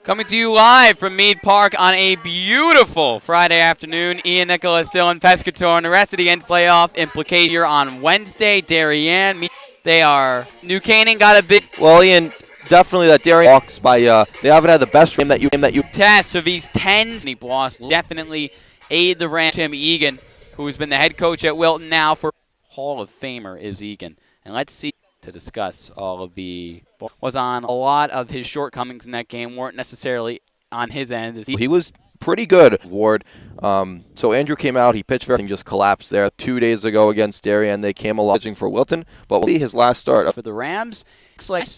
Coming to you live from Mead Park on a beautiful Friday afternoon. Ian, Nicholas, Dylan, Pescatore, and the rest of the playoff implicated here on Wednesday. Darien, they are New Canaan got a big. Well, Ian, definitely that Darien walks by. They haven't had the best game that you test. So these 10s, Boss definitely aid the Rams. Tim Egan, who has been the head coach at Wilton now for Hall of Famer, is Egan, and let's see. To discuss all of the was on a lot of his shortcomings in that game weren't necessarily on his end. He was pretty good, Ward. So Andrew came out, he pitched everything just collapsed there 2 days ago against Darien. They came along pitching for Wilton, but will be his last start for the Rams. Looks like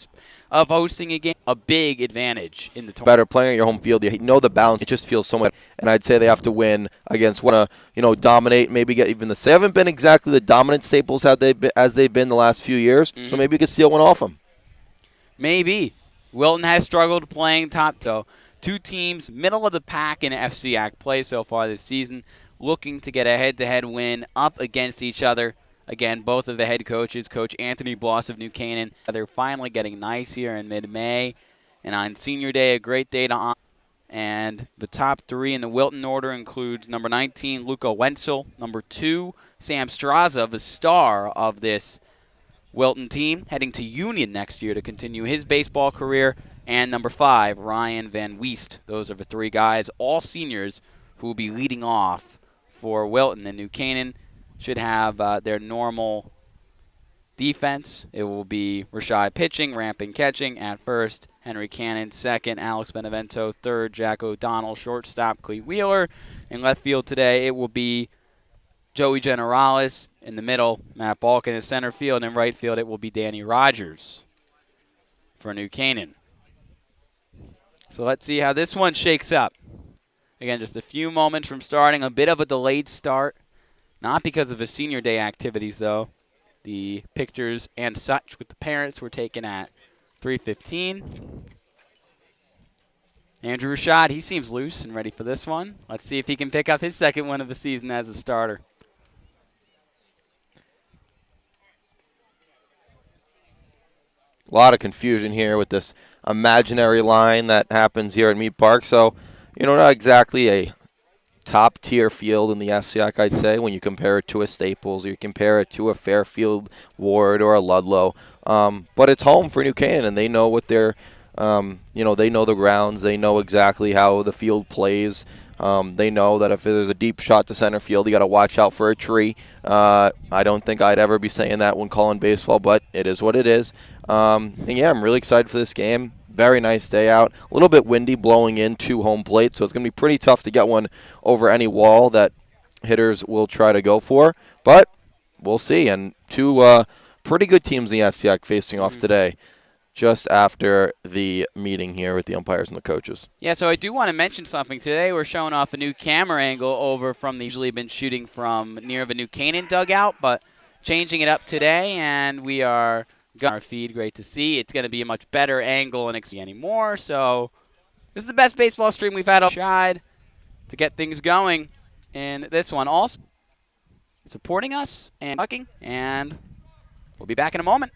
of hosting a game, a big advantage in the tournament. Better playing at your home field. You know the balance. It just feels so much. And I'd say they have to win against want to dominate, maybe get even the. They haven't been exactly the dominant Staples as they've been the last few years. So maybe you could steal one off them. Maybe. Wilton has struggled playing top. So two teams middle of the pack in FCAC play so far this season, looking to get a head-to-head win up against each other. Again, both of the head coaches, Coach Anthony Bloss of New Canaan, they're finally getting nice here in mid-May. And on Senior Day, a great day to honor. And the top three in the Wilton order includes number 19, Luca Wenzel, number 2, Sam Straza, the star of this Wilton team, heading to Union next year to continue his baseball career, and number 5, Ryan Van Weest. Those are the three guys, all seniors, who will be leading off for Wilton. And New Canaan should have their normal defense. It will be Rashad pitching, Ramping catching at first, Henry Cannon second, Alex Benevento third, Jack O'Donnell shortstop, Clete Wheeler. In left field today, it will be Joey Generales. In the middle, Matt Balkin in center field. And in right field, it will be Danny Rogers for New Canaan. So let's see how this one shakes up. Again, just a few moments from starting, a bit of a delayed start. Not because of the Senior Day activities, though. The pictures and such with the parents were taken at 3:15. Andrew Rashad, he seems loose and ready for this one. Let's see if he can pick up his second one of the season as a starter. A lot of confusion here with this imaginary line that happens here at Mead Park. So, not exactly a top-tier field in the FCAC, I'd say, when you compare it to a Staples or you compare it to a Fairfield Ward or a Ludlow. But it's home for New Canaan, and they know what they're, they know the grounds. They know exactly how the field plays. They know that if there's a deep shot to center field, you got to watch out for a tree. I don't think I'd ever be saying that when calling baseball, but it is what it is. And yeah, I'm really excited for this game. Very nice day out. A little bit windy blowing into home plate, so it's going to be pretty tough to get one over any wall that hitters will try to go for. But we'll see. And two pretty good teams in the FCAC facing off today just after the meeting here with the umpires and the coaches. Yeah, so I do want to mention something. Today we're showing off a new camera angle over from the usually been shooting from near the New Canaan dugout, but changing it up today, and we are got our feed. Great to see. It's going to be a much better angle and anymore. So this is the best baseball stream we've had all tried to get things going in this one. Also supporting us and talking, and we'll be back in a moment.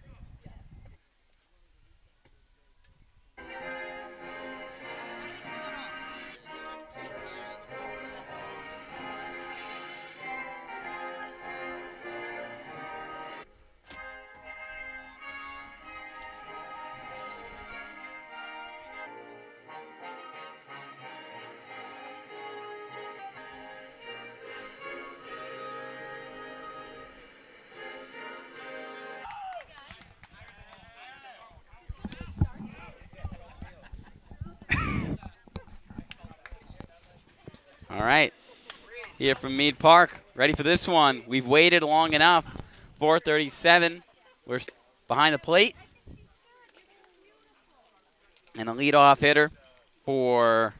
All right, here from Mead Park, ready for this one. We've waited long enough. 4:37, we're behind the plate. And the leadoff hitter for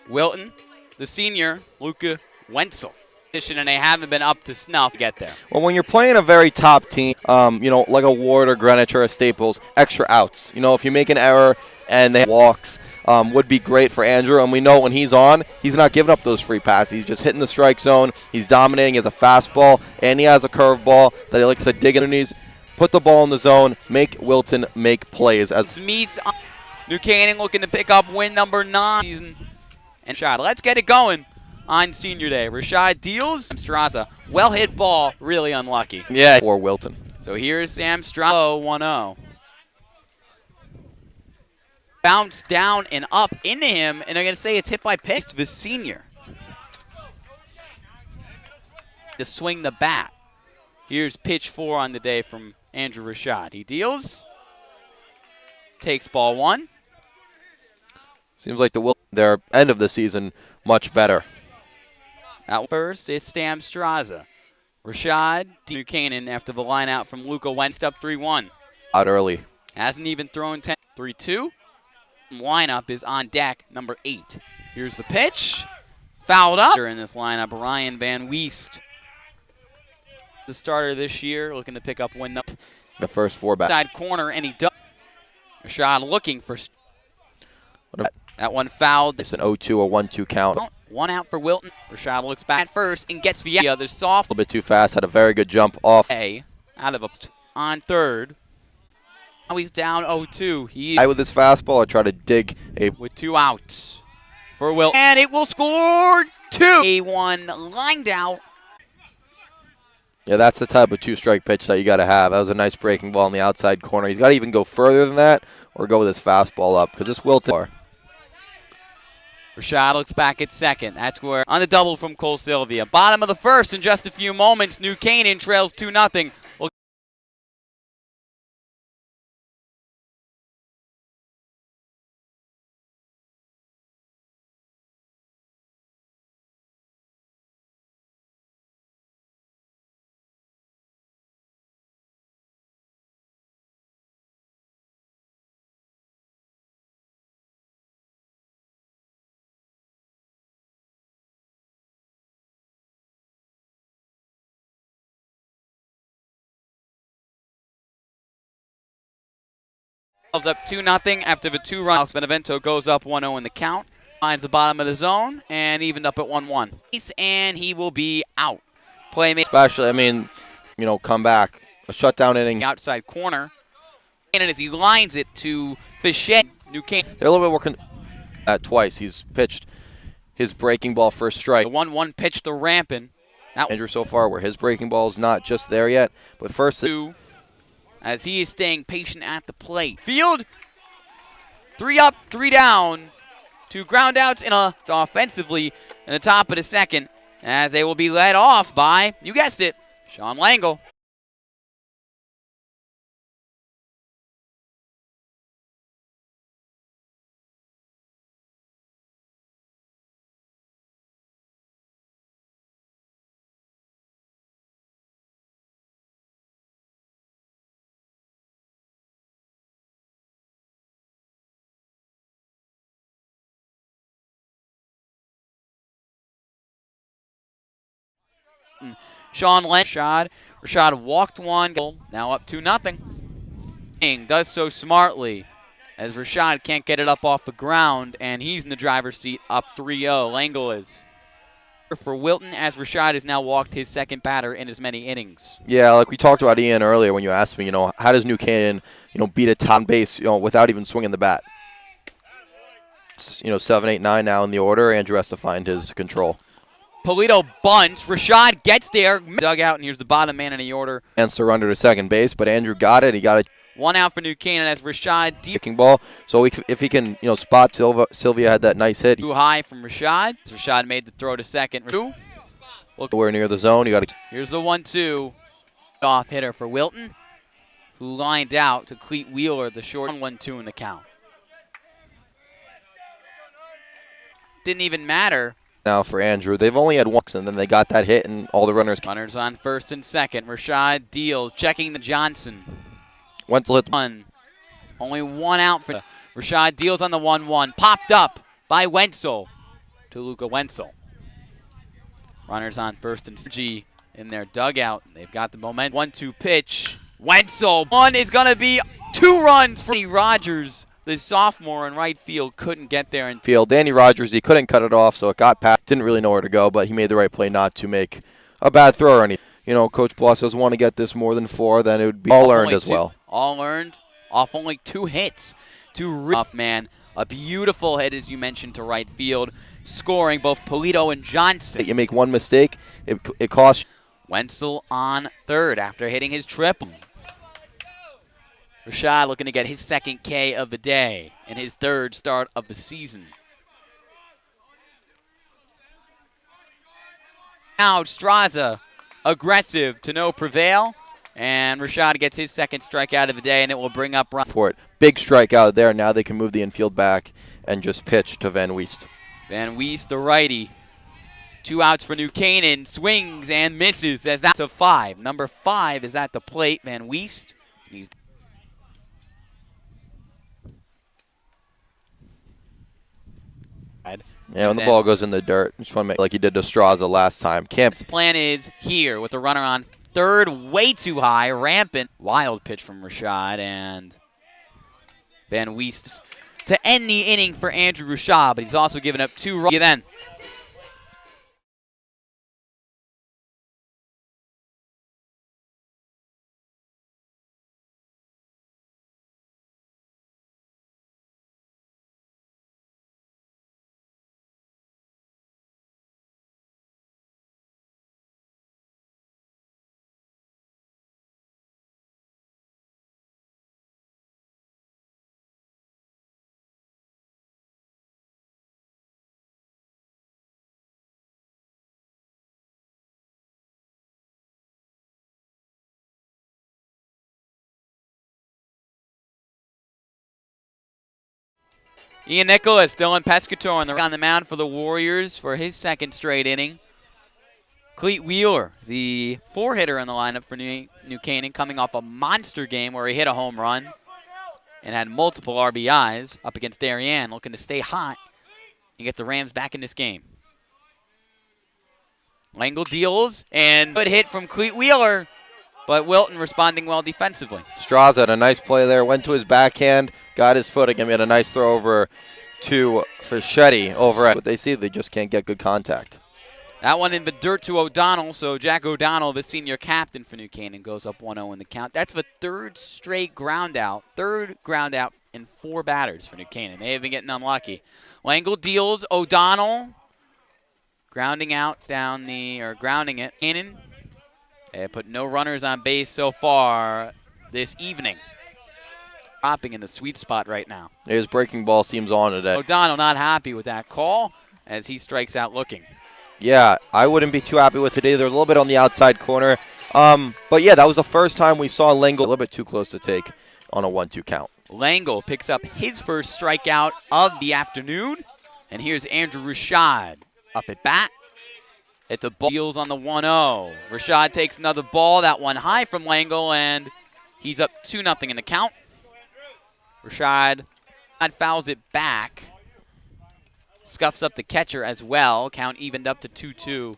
Wilton, the senior, Luca Wenzel. And they haven't been up to snuff to get there. Well, when you're playing a very top team, like a Ward or Greenwich or a Staples, extra outs. If you make an error and they walks, would be great for Andrew. And we know when he's on, he's not giving up those free passes. He's just hitting the strike zone. He's dominating. He has a fastball, and he has a curveball that he likes to dig in his knees. Put the ball in the zone. Make Wilton make plays. New Canaan looking to pick up win number 9 season. And shot. Let's get it going on senior day. Rashad deals. Straza. Well hit ball. Really unlucky. Yeah. For Wilton. So here's Sam Straza 1-0. Bounce down and up into him. And they're going to say it's hit by pitch. The senior. To swing the bat. Here's pitch 4 on the day from Andrew Rashad. He deals. Takes ball 1. Seems like their end of the season much better. At first, it's Sam Straza. Rashad New Canaan after the line out from Luca Wentz up 3-1. Out early. Hasn't even thrown 10. 3-2. Lineup is on deck, number 8. Here's the pitch. Fouled up. In this lineup, Ryan Van Weest. The starter this year, looking to pick up win. The first 4 back. Side corner, and he does. Rashad looking for. That one fouled. It's an 0-2 or 1-2 count. 1 out for Wilton. Rashad looks back at first and gets the other soft. A little bit too fast. Had a very good jump off. Out of on third. Now he's down 0-2. He with his fastball. I try to dig with 2 outs for Wilton. And it will score 2. A1 lined out. Yeah, that's the type of 2-strike pitch that you got to have. That was a nice breaking ball in the outside corner. He's got to even go further than that or go with his fastball up because this Wilton. Rashad looks back at second. That's where on the double from Cole Sylvia. Bottom of the first in just a few moments. New Canaan trails 2-0. Up 2-0 after the 2-run. Alex Benevento goes up 1-0 in the count. Finds the bottom of the zone and evened up at 1-1. And he will be out. Playmate. Especially, I mean, come back. A shutdown inning. Outside corner. And as he lines it to Fischette. New Canaan. They're a little bit more twice. He's pitched his breaking ball first strike. The 1-1 pitch to Rampin. Andrew so far where his breaking ball is not just there yet. But first. 2. As he is staying patient at the plate. Field, 3 up, 3 down. 2 ground outs offensively in the top of the second. As they will be led off by, you guessed it, Sean Langle. Sean Rashad walked 1, now up 2-0. Does so smartly as Rashad can't get it up off the ground, and he's in the driver's seat up 3-0. Langle is. For Wilton, as Rashad has now walked his second batter in as many innings. Yeah, like we talked about Ian earlier when you asked me, how does New Canaan, beat a top base, without even swinging the bat? It's, 7, 8, 9 now in the order. Andrew has to find his control. Polito bunts. Rashad gets there. Dugout, and here's the bottom man in the order. And surrender to second base, but Andrew got it. He got it. 1 out for New Canaan as Rashad. Kicking ball. So if he can, spot Sylvia had that nice hit. Too high from Rashad. Rashad made the throw to second. We're near the zone. You got to. Here's the 1-2. Off hitter for Wilton, who lined out to Cleet Wheeler, the short 1-2 in the count. Didn't even matter. Now for Andrew, they've only had once, and then they got that hit, and all the runners. Runners on first and second. Rashad deals, checking the Johnson. Went to hit. Only 1 out for Rashad deals on the 1-1. Popped up by Wenzel to Luca Wenzel. Runners on first and G in their dugout. They've got the momentum. 1-2 pitch. Wenzel. 1 is going to be 2 runs for Rogers. The sophomore in right field couldn't get there in field. Danny Rogers, he couldn't cut it off, so it got past. Didn't really know where to go, but he made the right play not to make a bad throw or anything. Coach Bloss doesn't want to get this more than 4, then it would be all earned as well. All earned. off only 2 hits. Off man. A beautiful hit, as you mentioned, to right field, scoring both Polito and Johnson. You make one mistake, it costs. Wenzel on third after hitting his triple. Rashad looking to get his second K of the day and his third start of the season. Now Straza, aggressive to no prevail, and Rashad gets his second strikeout of the day, and it will bring up run for it. Big strikeout there. Now they can move the infield back and just pitch to Van Weest. Van Weest, the righty. 2 outs for New Canaan. Swings and misses as that's a 5. Number 5 is at the plate. Van Weest. Yeah, when the ball goes in the dirt, just want to make like he did to Straza last time. His plan is here with the runner on third, way too high, rampant. Wild pitch from Rashad, and Van Weest to end the inning for Andrew Rashad, but he's also given up 2 runs. Then Ian Nicholas, Dylan Pescatore on the mound for the Warriors for his second straight inning. Cleet Wheeler, the 4-hitter in the lineup for New Canaan, coming off a monster game where he hit a home run and had multiple RBIs up against Darien, looking to stay hot and get the Rams back in this game. Langle deals, and good hit from Cleet Wheeler, but Wilton responding well defensively. Straza had a nice play there, went to his backhand, got his foot again, made a nice throw over to Fischetti over at what they see, they just can't get good contact. That one in the dirt to O'Donnell, so Jack O'Donnell, the senior captain for New Canaan, goes up 1-0 in the count. That's the third ground out in 4 batters for New Canaan. They have been getting unlucky. Langle deals, O'Donnell grounding it. Canaan, they put no runners on base so far this evening. Dropping in the sweet spot right now. His breaking ball seems on today. O'Donnell not happy with that call as he strikes out looking. Yeah, I wouldn't be too happy with it either. A little bit on the outside corner. But yeah, that was the first time we saw Langle a little bit too close to take on a 1-2 count. Langle picks up his first strikeout of the afternoon. And here's Andrew Rashad up at bat. It's a ball. Deals on the 1-0. Rashad takes another ball, that one high from Langle, and he's up 2-0 in the count. Rashad fouls it back. Scuffs up the catcher as well. Count evened up to 2-2.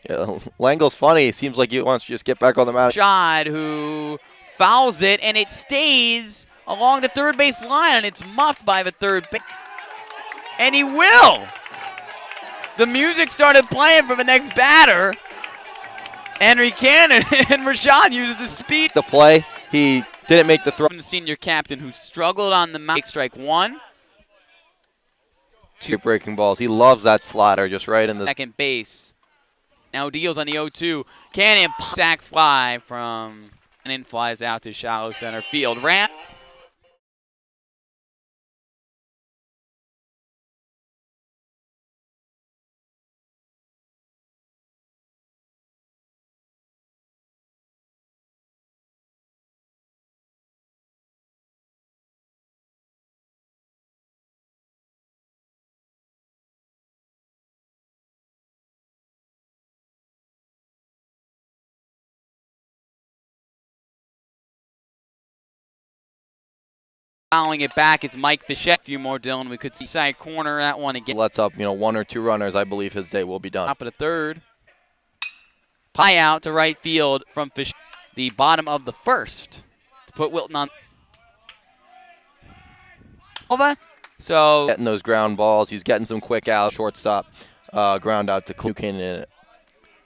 Yeah, Langle's funny. It seems like he wants to just get back on the mound. Rashad, who fouls it, and it stays along the third base line, and it's muffed by the third base. And he will. The music started playing for the next batter. Henry Cannon and Rashad uses the speed. The play, he didn't make the throw. From the senior captain who struggled on the mound. Strike 1. 2 breaking balls. He loves that slider just right in the second base. Now deals on the 0-2. Cannon sack fly from and flies out to shallow center field. Fouling it back, it's Mike Fischette. A few more, Dylan. We could see side corner that one again. Lets up, 1 or 2 runners. I believe his day will be done. Top of the third. Pie out to right field from Fischette. The bottom of the first to put Wilton on. Over. So getting those ground balls. He's getting some quick out. Shortstop ground out to Canaan.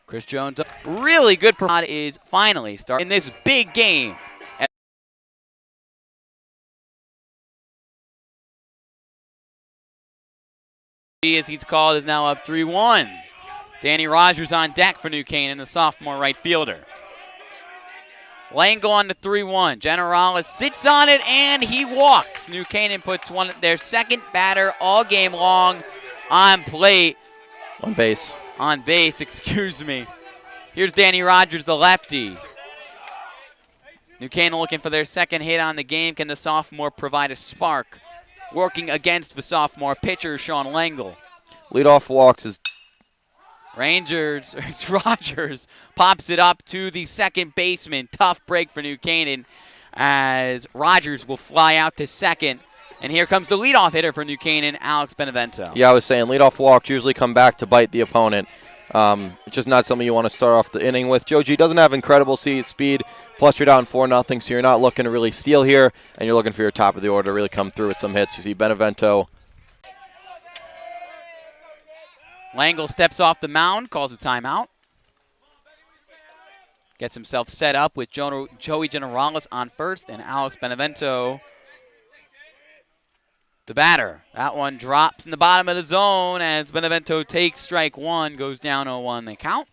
Chris Jones, really good. Is finally starting in this big game. As he's called, is now up 3-1. Danny Rogers on deck for New Canaan, the sophomore right fielder. Langle on the 3-1. Generales sits on it, and he walks. New Canaan puts their second batter all game long on plate. On base. On base, excuse me. Here's Danny Rogers, the lefty. New Canaan looking for their second hit on the game. Can the sophomore provide a spark? Working against the sophomore pitcher, Sean Langle. Leadoff walks is Rangers, Rogers pops it up to the second baseman. Tough break for New Canaan as Rogers will fly out to second. And here comes the leadoff hitter for New Canaan, Alex Benevento. Yeah, I was saying leadoff walks usually come back to bite the opponent. It's just not something you want to start off the inning with. Joe G doesn't have incredible speed, plus you're down 4-0, so you're not looking to really steal here, and you're looking for your top of the order to really come through with some hits. You see Benevento. Langle steps off the mound, calls a timeout. Gets himself set up with Joey Generales on first and Alex Benevento, the batter. That one drops in the bottom of the zone as Benevento takes strike one, goes down 0-1 the count.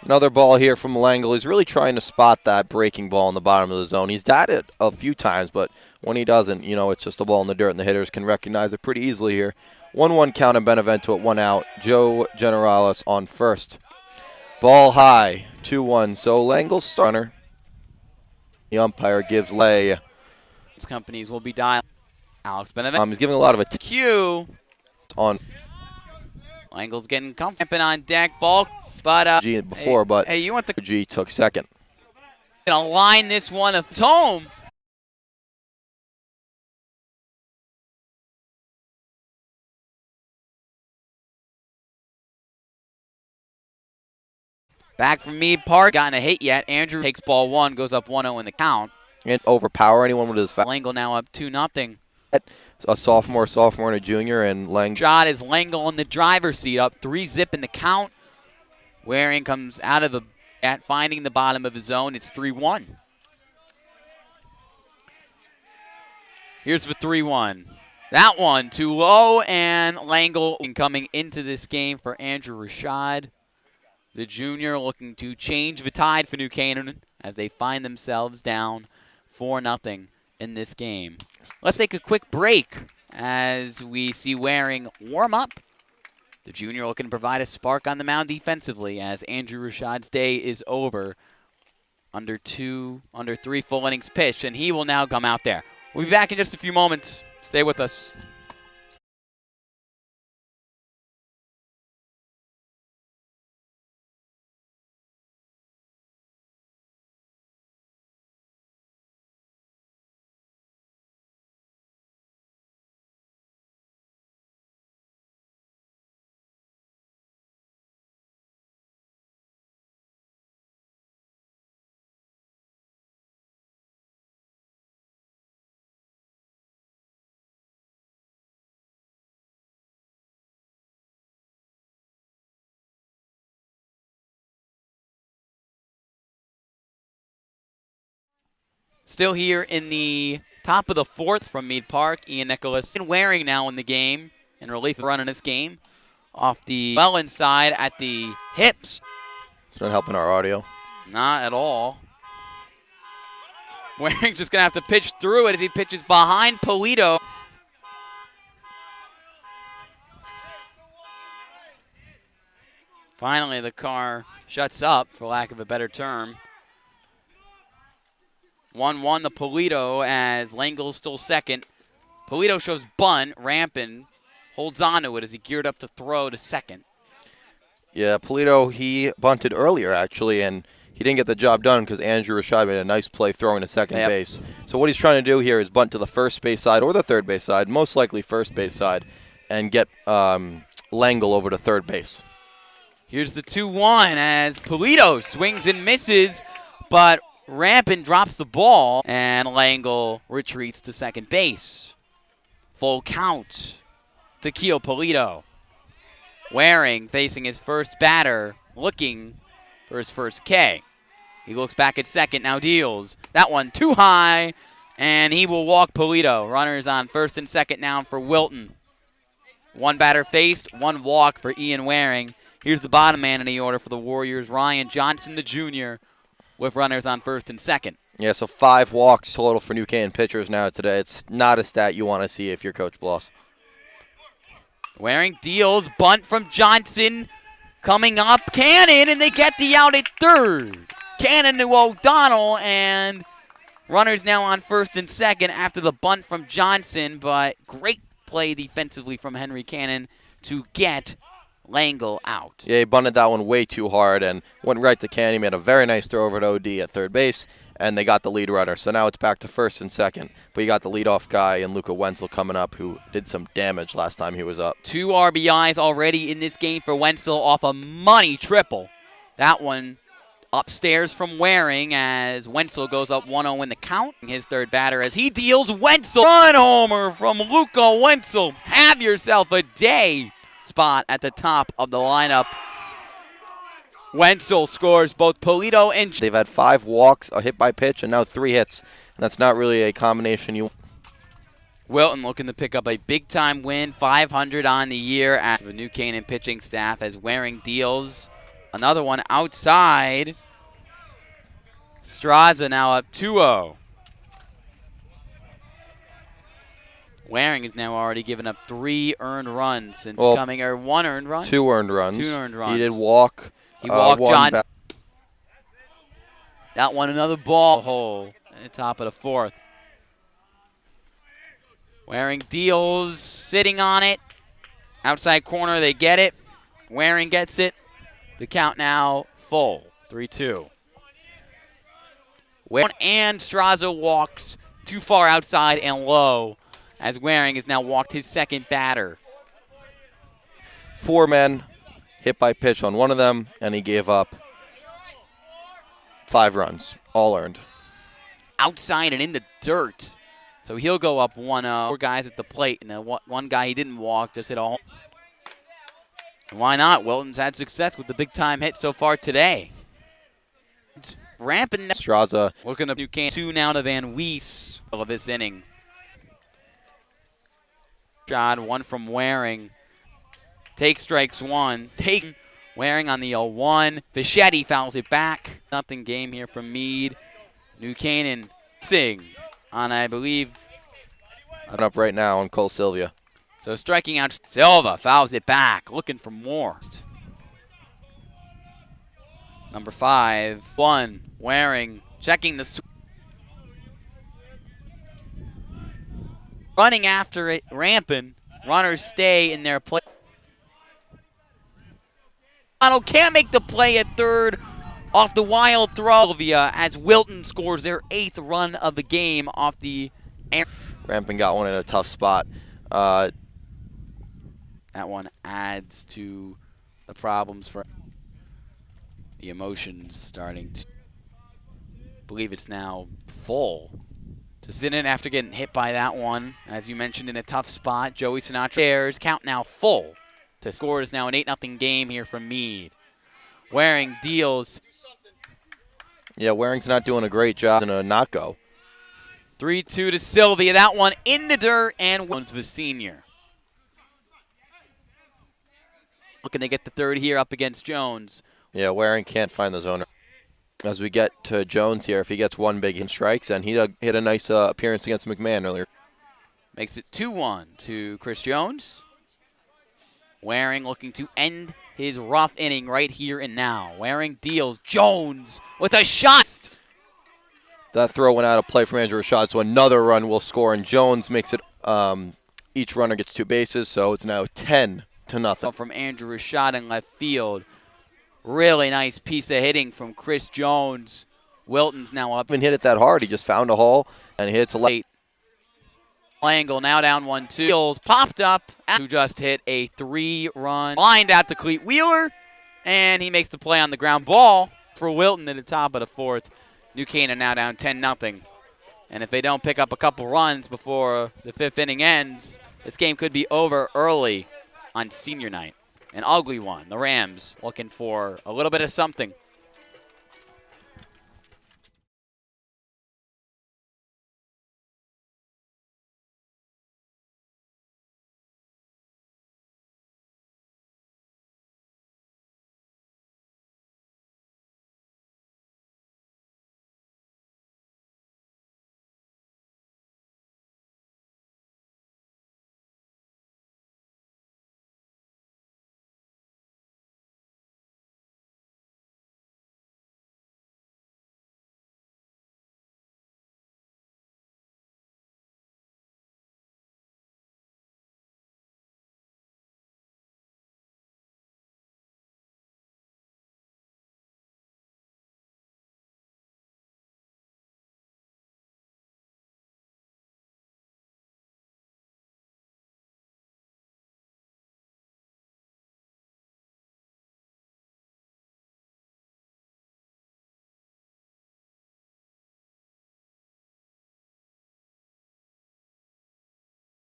Another ball here from Langle. He's really trying to spot that breaking ball in the bottom of the zone. He's done it a few times, but when he doesn't, it's just a ball in the dirt, and the hitters can recognize it pretty easily here. 1-1 count and Benevento at 1 out. Joe Generales on first. Ball high, 2-1. So Langle's starter. The umpire gives lay. These companies will be dialing. Alex Benevento. He's giving a lot of a cue on. Langle's getting comfortable on deck. Ball. But G before, but hey, you want the G took second. Gonna line this one at home. Back from Mead Park, gotten a hit yet. Andrew takes ball one, goes up 1-0 in the count. And overpower anyone with his Langle now up 2-0. A sophomore, and a junior, and Lang. Shot is Langle on the driver's seat, up 3-0 in the count. Waring comes out of the bat, finding the bottom of his zone. It's 3-1. Here's the 3-1. That one too low, and Langle coming into this game for Andrew Rashad, the junior, looking to change the tide for New Canaan as they find themselves down 4-0 in this game. Let's take a quick break as we see Waring warm up. The junior looking to provide a spark on the mound defensively as Andrew Rashad's day is over. Under 3 full innings pitched, and he will now come out there. We'll be back in just a few moments. Stay with us. Still here in the top of the fourth from Mead Park, Ian Nicholas and Waring now in the game in relief of running this game. Off the well inside at the hips. It's not helping our audio. Not at all. Waring's just going to have to pitch through it as he pitches behind Polito. Finally, the car shuts up, for lack of a better term. 1-1 the Polito as Langle's still second. Polito shows bunt. Rampin holds on to it as he geared up to throw to second. Yeah, Polito, he bunted earlier, actually, and he didn't get the job done because Andrew Rashad made a nice play throwing to second base. So what he's trying to do here is bunt to the first base side or the third base side, most likely first base side, and get Langle over to third base. Here's the 2-1 as Polito swings and misses, but Rampin drops the ball, and Langle retreats to second base. Full count to Keo Polito. Waring facing his first batter, looking for his first K. He looks back at second, now deals. That one too high, and he will walk Polito. Runners on first and second now for Wilton. One batter faced, one walk for Ian Waring. Here's the bottom man in the order for the Warriors, Ryan Johnson, the junior, with runners on first and second. Yeah, so 5 walks total for New Canaan pitchers now today. It's not a stat you want to see if you're Coach Bloss. Waring deals, bunt from Johnson. Coming up, Cannon, and they get the out at third. Cannon to O'Donnell, and runners now on first and second after the bunt from Johnson, but great play defensively from Henry Cannon to get Langle out. Yeah, he bunted that one way too hard and went right to Cannon. He made a very nice throw over to OD at third base, and they got the lead runner. So now it's back to first and second. But you got the leadoff guy and Luca Wenzel coming up, who did some damage last time he was up. 2 RBIs already in this game for Wenzel off a money triple. That one upstairs from Waring as Wenzel goes up 1-0 in the count. His third batter as he deals Wenzel. Run homer from Luca Wenzel. Have yourself a day. Spot at the top of the lineup. Wenzel scores both Polito and... They've had 5 walks, a hit by pitch, and now 3 hits. And that's not really a combination you... Wilton looking to pick up a big-time win, 500 on the year after the New Canaan pitching staff as Waring deals another one outside. Straza now up 2-0. Waring has now already given up 3 earned runs since coming, or 1 earned run? 2 earned runs. 2 earned runs. He did walk. He walked Johnson. That one, another ball hole at the top of the 4th. Waring deals, sitting on it. Outside corner, they get it. Waring gets it. The count now full, 3-2. And Straza walks too far outside and low as Waring has now walked his second batter. 4 men hit by pitch on one of them, and he gave up 5 runs, all earned. Outside and in the dirt. So he'll go up 1-0. 4 guys at the plate, and then one guy he didn't walk, just hit a home. Why not? Wilton's had success with the big-time hit so far today. Ramping. Straza looking up New Canaan. 2 now to Van Wees of this inning. Shot, 1 from Waring. Take strikes 1. Take Waring on the 0-1. Fischetti fouls it back. Nothing game here from Meade. New Canaan sing on, I believe. Up right now on Cole Sylvia. So striking out Silva, fouls it back, looking for more. Number 5, 1, Waring, checking the running after it, ramping. Runners stay in their play. Donald can't make the play at third off the wild throw. Sylvia as Wilton scores their 8th run of the game off the air. Ramping got one in a tough spot. That one adds to the problems for the emotions starting to believe it's now full to sit in after getting hit by that one. As you mentioned, in a tough spot, Joey Sinatra airs, count now full. To score is now an 8-0 game here from Meade. Waring deals. Yeah, Waring's not doing a great job in a not go. 3-2 to Sylvia. That one in the dirt, and Wilton's the senior. Looking to get the third here up against Jones. Yeah, Waring can't find the zone. As we get to Jones here, if he gets 1 big strikes, and he hit a nice appearance against McMahon earlier. Makes it 2-1 to Chris Jones. Waring looking to end his rough inning right here and now. Waring deals. Jones with a shot. That throw went out of play from Andrew Rashad, so another run will score, and Jones makes it, each runner gets 2 bases, so it's now 10-0. From Andrew Rashad in left field. Really nice piece of hitting from Chris Jones. Wilton's now up. He didn't hit it that hard. He just found a hole, and he hits a left. Langle now down 1-2. Popped up. Who just hit a 3-run. Lined out to Cleet Wheeler, and he makes the play on the ground ball for Wilton at the top of the 4th. New Canaan now down 10-0. And if they don't pick up a couple runs before the 5th inning ends, this game could be over early on senior night. An ugly one. The Rams looking for a little bit of something.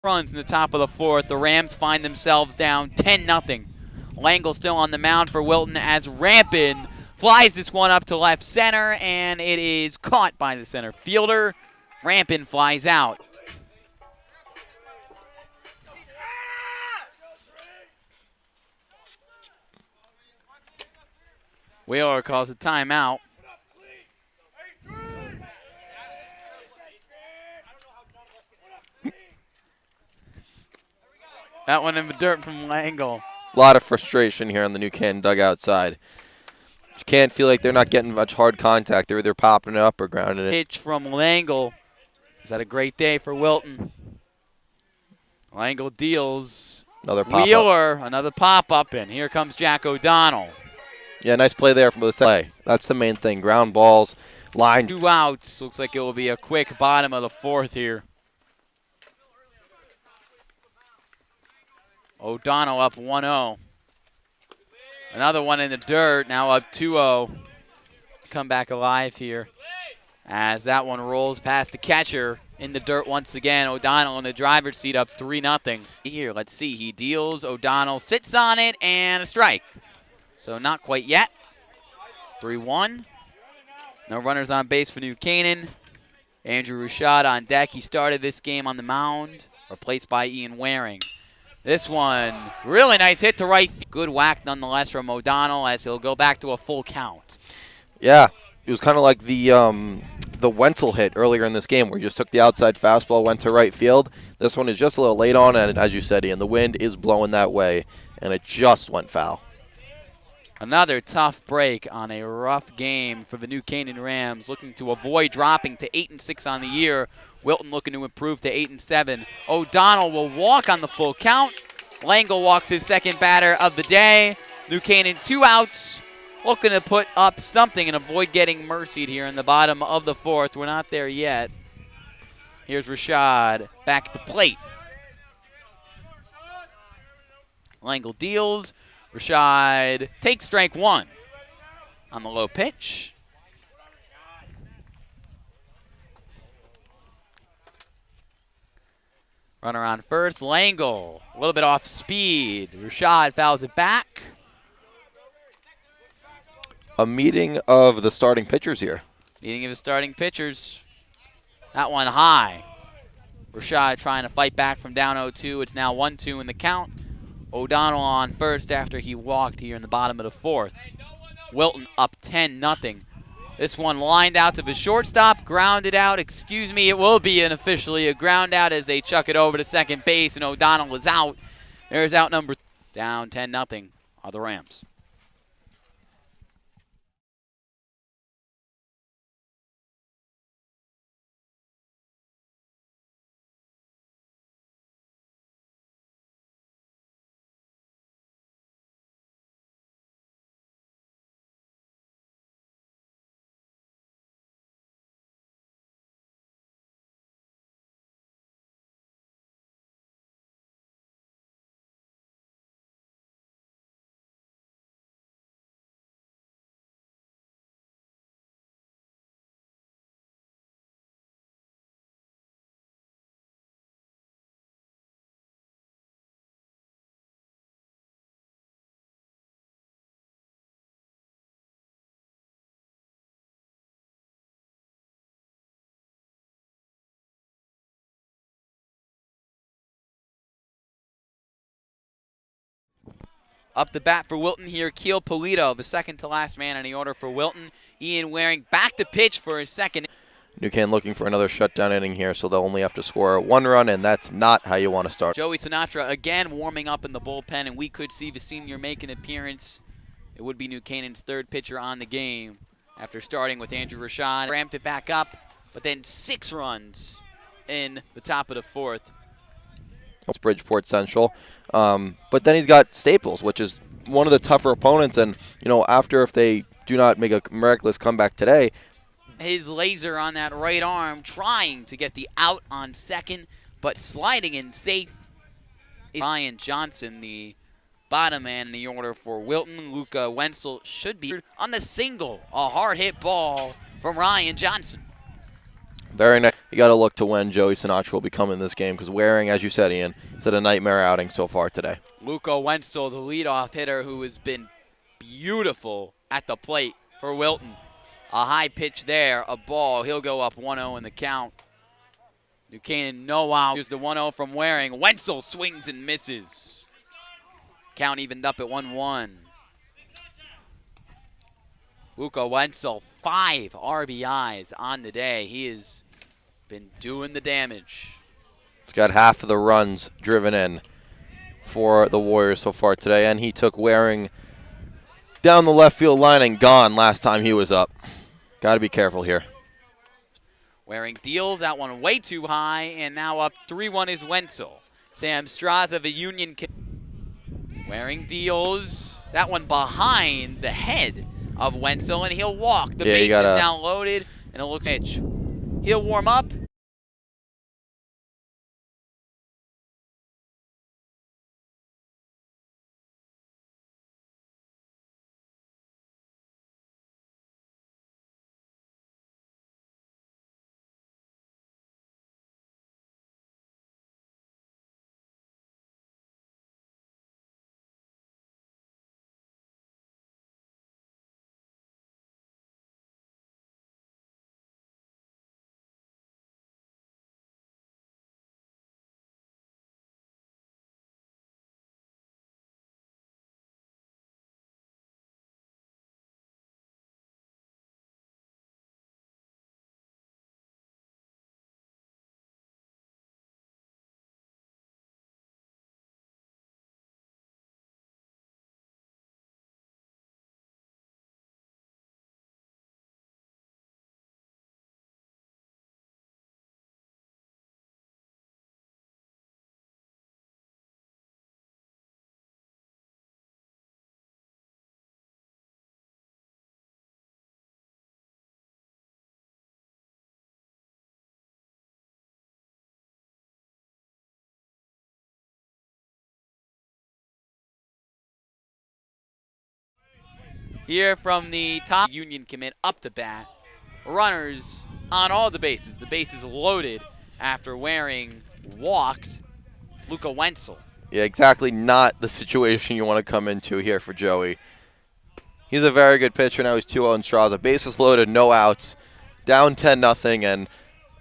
runs in the top of the fourth. The Rams find themselves down 10-0. Langle still on the mound for Wilton as Rampin flies this one up to left center, and it is caught by the center fielder. Rampin flies out. Wheeler calls a timeout. That one in the dirt from Langle. A lot of frustration here on the New Canaan dugout side. Just can't feel like they're not getting much hard contact. They're either popping it up or grounding it. Pitch from Langle. Was that a great day for Wilton? Langle deals. Another pop-up. Wheeler, another pop-up, and here comes Jack O'Donnell. Yeah, nice play there from the play. That's the main thing. Ground balls, line. 2 outs. Looks like it will be a quick bottom of the fourth here. O'Donnell up 1-0. Another one in the dirt, now up 2-0. Come back alive here as that one rolls past the catcher in the dirt once again. O'Donnell in the driver's seat up 3-0. Here, let's see. He deals. O'Donnell sits on it, and a strike. So not quite yet. 3-1. No runners on base for New Canaan. Andrew Rashad on deck. He started this game on the mound, replaced by Ian Waring. This one, really nice hit to right. Good whack nonetheless from O'Donnell as he'll go back to a full count. Yeah, it was kind of like the Wenzel hit earlier in this game where he just took the outside fastball, went to right field. This one is just a little late on, and as you said, Ian, the wind is blowing that way, and it just went foul. Another tough break on a rough game for the New Canaan Rams, looking to avoid dropping to 8-6 on the year. Wilton looking to improve to 8-7. O'Donnell will walk on the full count. Langle walks his second batter of the day. New Canaan 2 outs, looking to put up something and avoid getting mercied here in the bottom of the fourth. We're not there yet. Here's Rashad back at the plate. Langle deals. Rashad takes strike one on the low pitch. Runner on first. Langle, a little bit off speed. Rashad fouls it back. A meeting of the starting pitchers here. Meeting of the starting pitchers. That one high. Rashad trying to fight back from down 0-2. It's now 1-2 in the count. O'Donnell on first after he walked here in the bottom of the fourth. Wilton up 10-0. This one lined out to the shortstop, grounded out. Excuse me, it will be officially a ground out as they chuck it over to second base, and O'Donnell is out. There's out number down 10-0 are the Rams. Up the bat for Wilton here, Keel Polito, the second to last man in the order for Wilton. Ian Waring back to pitch for his second. New Canaan looking for another shutdown inning here, so they'll only have to score 1 run, and that's not how you want to start. Joey Sinatra again warming up in the bullpen, and we could see the senior make an appearance. It would be New Canaan's third pitcher on the game after starting with Andrew Rashad. Ramped it back up, but then 6 runs in the top of the fourth. It's Bridgeport Central. But then he's got Staples, which is one of the tougher opponents. And, you know, after if they do not make a miraculous comeback today. His laser on that right arm trying to get the out on second, but sliding in safe. Ryan Johnson, the bottom man in the order for Wilton. Luca Wenzel should be on the single. A hard hit ball from Ryan Johnson. Very nice. You got to look to when Joey Sinatra will be coming in this game because Waring, as you said, Ian, it's had a nightmare outing so far today. Luca Wenzel, the leadoff hitter, who has been beautiful at the plate for Wilton. A high pitch there, a ball. He'll go up 1-0 in the count. New Canaan, no out. Here's the 1-0 from Waring. Wenzel swings and misses. Count evened up at 1-1. Luca Wenzel, 5 RBIs on the day. He has been doing the damage. He's got half of the runs driven in for the Warriors so far today, and he took Waring down the left field line and gone last time he was up. Got to be careful here. Waring deals that one way too high, and now up 3-1 is Wenzel. Sam Straza of a Union. Waring deals that one behind the head of Wenzel, and he'll walk. The base is now loaded, and it looks pitch. He'll warm up. Here from the top Union commit up to bat. Runners on all the bases. The bases loaded after Waring walked Luca Wenzel. Yeah, exactly not the situation you want to come into here for Joey. He's a very good pitcher. Now he's 2-0 in Straza. Bases loaded, no outs, down 10-0, and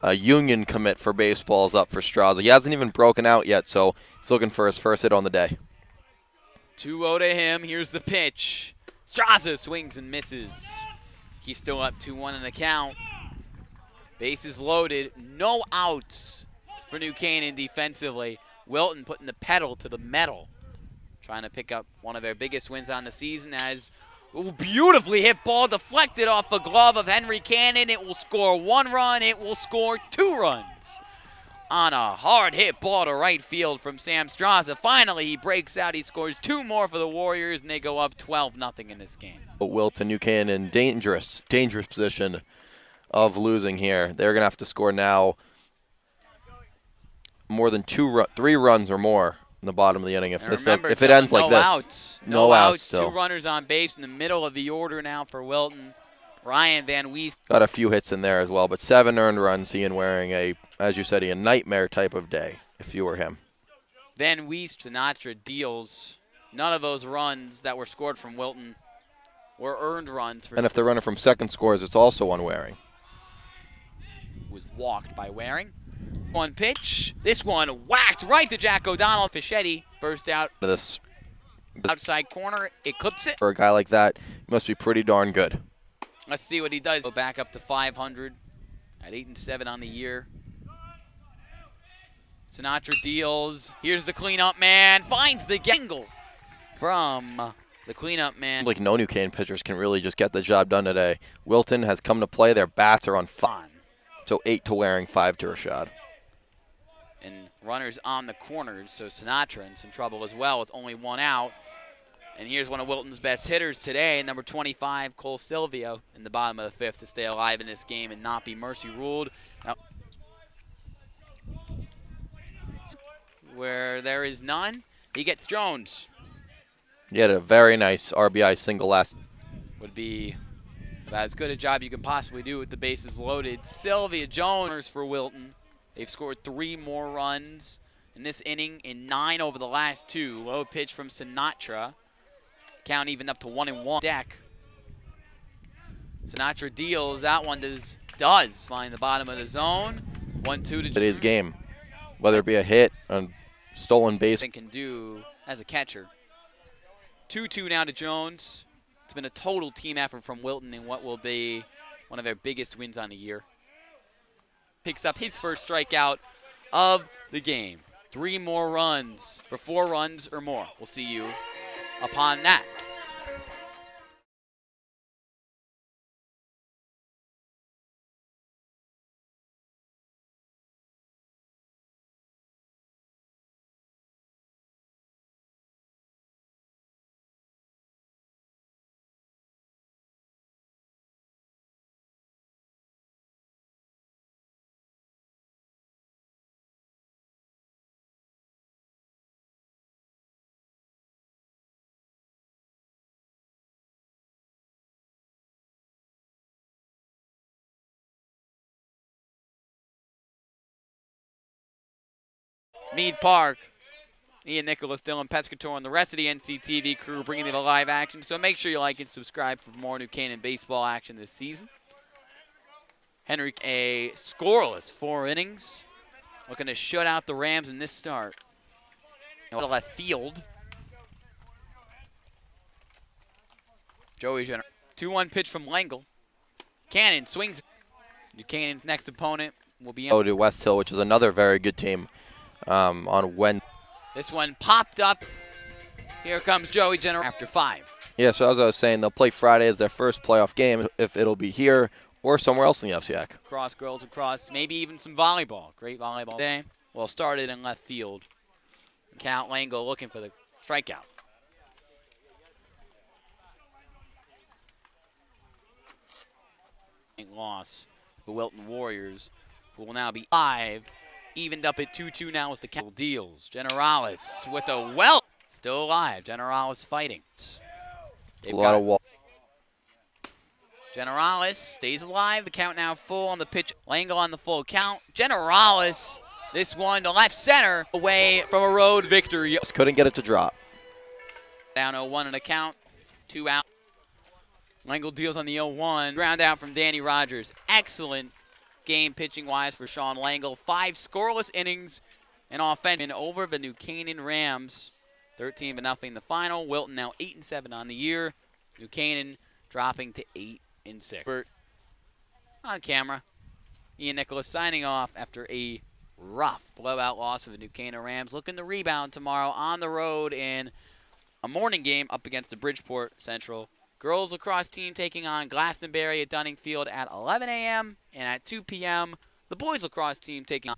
a Union commit for baseball is up for Straza. He hasn't even broken out yet, so he's looking for his first hit on the day. 2-0 to him. Here's the pitch. Straza swings and misses. He's still up 2-1 in the count. Bases loaded. No outs for New Canaan defensively. Wilton putting the pedal to the metal. Trying to pick up one of their biggest wins on the season as beautifully hit ball deflected off the glove of Henry Cannon. It will score 1 run. It will score 2 runs. On a hard hit ball to right field from Sam Straza. Finally, he breaks out. He scores 2 more for the Warriors, and they go up 12-0 in this game. Wilton, New Canaan, dangerous position of losing here. They're going to have to score now more than 3 runs or more in the bottom of the inning if it ends like this. No outs. 2 runners on base in the middle of the order now for Wilton. Ryan Van Weest got a few hits in there as well, but 7 earned runs. Ian Waring, as you said, a nightmare type of day if you were him. Van Weest, Sinatra deals. None of those runs that were scored from Wilton were earned runs. And if the runner from second scores, it's also on Waring. Was walked by Waring. 1 pitch. This one whacked right to Jack O'Donnell. Fischetti first out. This outside corner, it clips it. For a guy like that, he must be pretty darn good. Let's see what he does. Go back up to 500 at 8-7 on the year. Sinatra deals. Here's the cleanup man. Finds the angle from the cleanup man. Like no New Canaan pitchers can really just get the job done today. Wilton has come to play. Their bats are on 5. So 8 to Waring, 5 to Rashad. And runners on the corners, so Sinatra in some trouble as well with only 1 out. And here's one of Wilton's best hitters today, number 25, Cole Silvio, in the bottom of the 5th to stay alive in this game and not be mercy ruled. Now, where there is none, he gets Jones. He had a very nice RBI single last. Would be About as good a job you can possibly do with the bases loaded. Sylvia Jones for Wilton. They've scored 3 more runs in this inning in 9 over the last 2. Low pitch from Sinatra. Count even up to 1-1. Deck. Sinatra deals. That one does find the bottom of the zone. 1-2 to Today's game, whether it be a hit, a stolen base. Can do as a catcher. 2-2 now to Jones. It's been a total team effort from Wilton in what will be one of their biggest wins on the year. Picks up his first strikeout of the game. 3 more runs for 4 runs or more. We'll see you upon that. Meade Park. Ian Nicholas, Dylan Pescatore, and the rest of the NCTV crew bringing you the live action. So make sure you like and subscribe for more New Canaan baseball action this season. Henrik, a scoreless 4 innings. Looking to shut out the Rams in this start. To left field. Joey Jenner. 2-1 pitch from Langle. Cannon swings. New Canaan's next opponent will be to West Hill, which is another very good team on Wednesday. This one popped up. Here comes Joey Jenner after 5. Yeah, so as I was saying, they'll play Friday as their first playoff game, if it'll be here or somewhere else in the FCAC. Cross girls across, maybe even some volleyball. Great volleyball day. Well, started in left field. Count Lango looking for the strikeout. Loss. The Wilton Warriors, who will now be 5. Evened up at 2-2 now as the count deals. Generalis with a still alive. Generalis fighting. A lot of Generalis stays alive. The count now full on the pitch. Langle on the full count. Generalis, this one to left center, away from a road victory. Just couldn't get it to drop. Down 0-1 in a count. 2 out. Langle deals on the 0-1. Ground out from Danny Rogers. Excellent game pitching-wise for Sean Langle. 5 scoreless innings and offense over the New Canaan Rams. 13-0 the final. Wilton now 8-7 on the year. New Canaan dropping to 8-6. On camera, Ian Nicholas signing off after a rough blowout loss of the New Canaan Rams. Looking to rebound tomorrow on the road in a morning game up against the Bridgeport Central girls lacrosse team taking on Glastonbury at Dunning Field at 11 a.m. and at 2 p.m. the boys lacrosse team taking on